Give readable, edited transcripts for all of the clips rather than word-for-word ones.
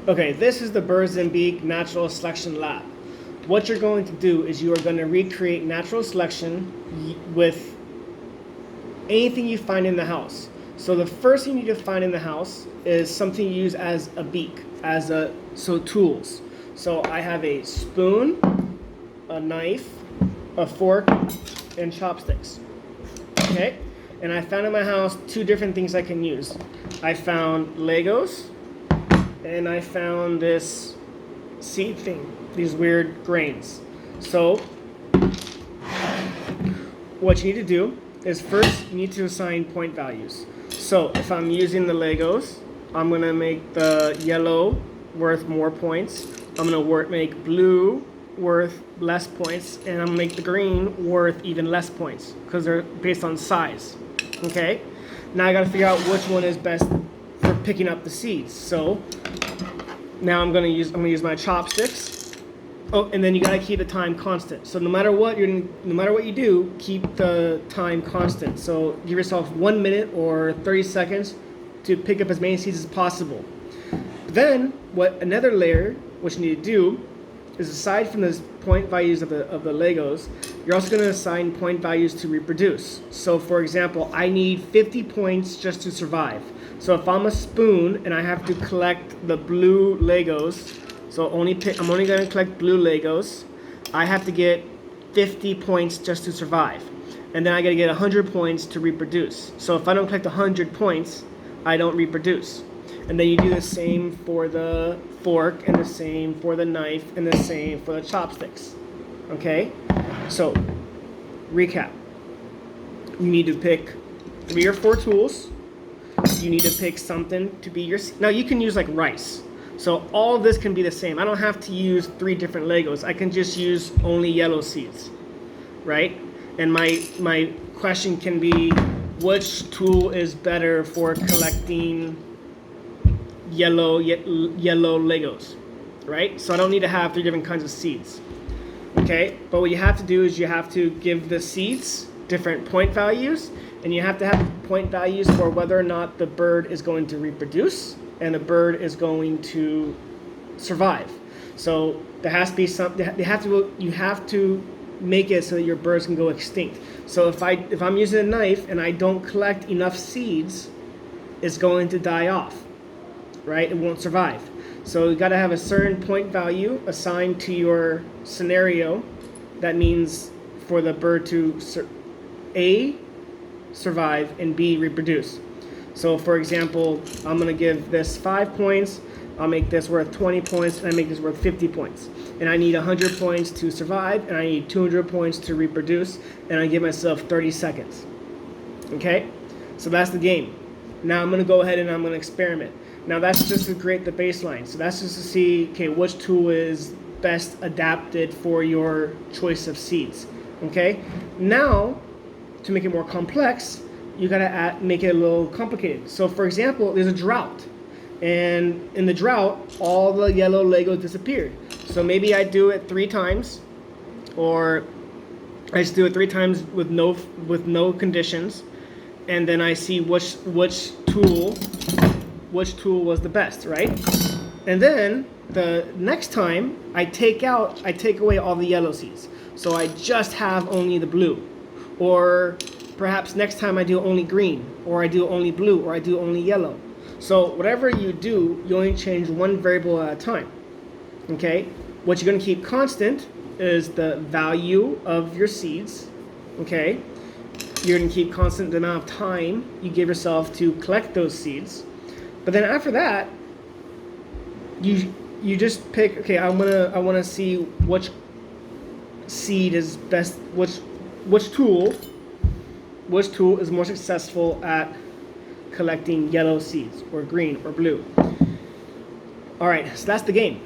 Okay, this is the Birds and Beak Natural Selection Lab. What you're going to do is you are going to recreate natural selection with anything you find in the house. So the first thing you need to find in the house is something you use as a beak, tools. So I have a spoon, a knife, a fork, and chopsticks. Okay? And I found in my house two different things I can use. I found Legos, and I found this seed thing, these weird grains. So what you need to do is first you need to assign point values. So if I'm using the Legos, I'm going to make the yellow worth more points. I'm going to make blue worth less points, and I'm going to make the green worth even less points because they're based on size. Okay? Now I got to figure out which one is best for picking up the seeds. So now I'm going to use my chopsticks. Oh, and then you got to keep the time constant. So no matter what you do, keep the time constant. So give yourself 1 minute or 30 seconds to pick up as many seeds as possible. Then another layer what you need to do is, aside from the point values of the Legos, you're also going to assign point values to reproduce. So for example, I need 50 points just to survive. So if I'm a spoon and I have to collect the blue Legos, so I'm only going to collect blue Legos, I have to get 50 points just to survive. And then I got to get 100 points to reproduce. So if I don't collect 100 points, I don't reproduce. And then you do the same for the fork, and the same for the knife, and the same for the chopsticks. Okay? So, recap. You need to pick 3 or 4 tools. You need to pick something to be your... Now, you can use like rice. So all of this can be the same. I don't have to use 3 different Legos. I can just use only yellow seeds, right? And my question can be, which tool is better for collecting yellow Legos, right? So I don't need to have 3 different kinds of seeds, okay? But what you have to do is you have to give the seeds different point values, and you have to have point values for whether or not the bird is going to reproduce and the bird is going to survive. So there has to be you have to make it so that your birds can go extinct. So if I'm using a knife and I don't collect enough seeds, it's going to die off, right? It won't survive. So you got to have a certain point value assigned to your scenario. That means for the bird to A, survive, and B, reproduce. So for example, I'm going to give this 5 points, I'll make this worth 20 points, and I make this worth 50 points. And I need 100 points to survive, and I need 200 points to reproduce, and I give myself 30 seconds. Okay? So that's the game. Now I'm going to go ahead and I'm going to experiment. Now that's just to create the baseline. So that's just to see, okay, which tool is best adapted for your choice of seeds. Okay? Now, to make it more complex, you gotta make it a little complicated. So for example, there's a drought. And in the drought, all the yellow Legos disappeared. So maybe I do it 3 times, or I just do it 3 times with no conditions, and then I see which tool was the best, right? And then the next time I take away all the yellow seeds. So I just have only the blue. Or perhaps next time I do only green, or I do only blue, or I do only yellow. So whatever you do, you only change one variable at a time. Okay? What you're going to keep constant is the value of your seeds. Okay? You're going to keep constant the amount of time you give yourself to collect those seeds. But then after that, you just pick, okay, I want to see which seed is best, which tool is more successful at collecting yellow seeds, or green, or blue. All right, so that's the game.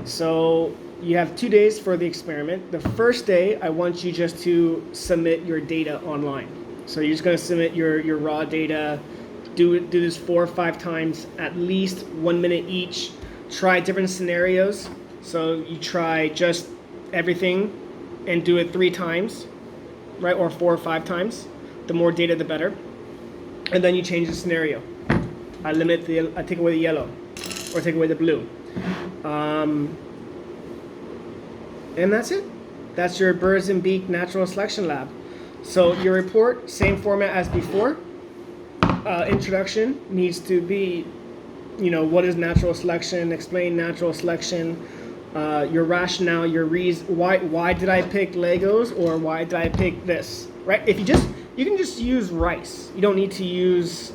So you have 2 days for the experiment. The first day, I want you just to submit your data online. So you're just going to submit your raw data. Do this 4 or 5 times, at least 1 minute each. Try different scenarios. So you try just everything and do it 3 times, right? Or 4 or 5 times. The more data, the better. And then you change the scenario. I take away the yellow. or take away the blue. And that's it. That's your birds and beak natural selection lab. So your report, same format as before. Introduction needs to be, what is natural selection, explain natural selection, your rationale, your reason, why did I pick Legos or why did I pick this, right? If you can just use rice. You don't need to use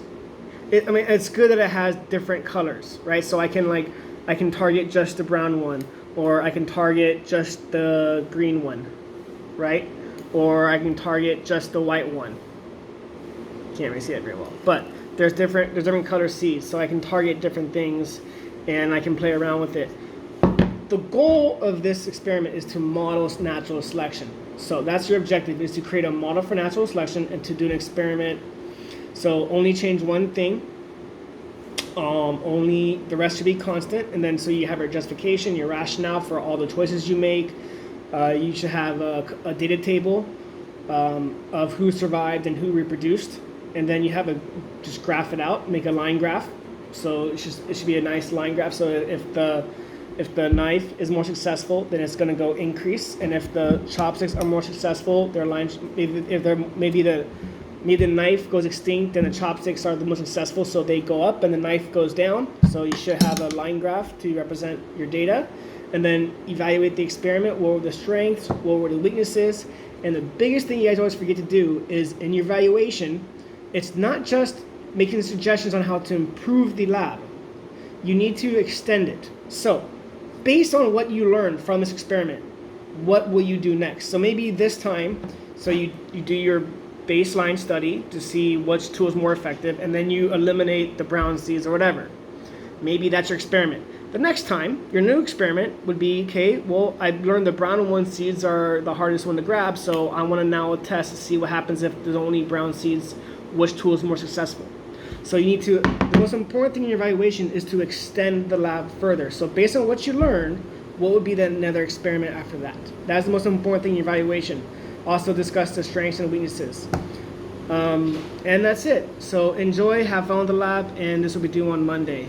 it. I mean, it's good that it has different colors, right? So I can target just the brown one, or I can target just the green one, right? Or I can target just the white one. Can't really see it very well, but there's different color seeds, so I can target different things and I can play around with it. The goal of this experiment is to model natural selection. So that's your objective, is to create a model for natural selection and to do an experiment. So only change one thing, only the rest should be constant, and then so you have your justification, your rationale for all the choices you make. You should have a data table of who survived and who reproduced, and then you have just graph it out, make a line graph. So it should be a nice line graph. So if the knife is more successful, then it's going to go increase, and if the chopsticks are more successful, their lines, maybe the knife goes extinct and the chopsticks are the most successful, so they go up and the knife goes down. So you should have a line graph to represent your data, and then evaluate the experiment. What were the strengths? What were the weaknesses? And the biggest thing you guys always forget to do is, in your evaluation, it's not just making suggestions on how to improve the lab. You need to extend it. So based on what you learned from this experiment, what will you do next? So maybe this time, so you do your baseline study to see which tool is more effective, and then you eliminate the brown seeds or whatever. Maybe that's your experiment. The next time, your new experiment would be, okay, well, I learned the brown one seeds are the hardest one to grab, so I want to now test to see what happens if there's only brown seeds, which tool is more successful. So the most important thing in your evaluation is to extend the lab further. So based on what you learned, what would be another experiment after that? That's the most important thing in your evaluation. Also discuss the strengths and weaknesses. And that's it. So enjoy, have fun with the lab, and this will be due on Monday.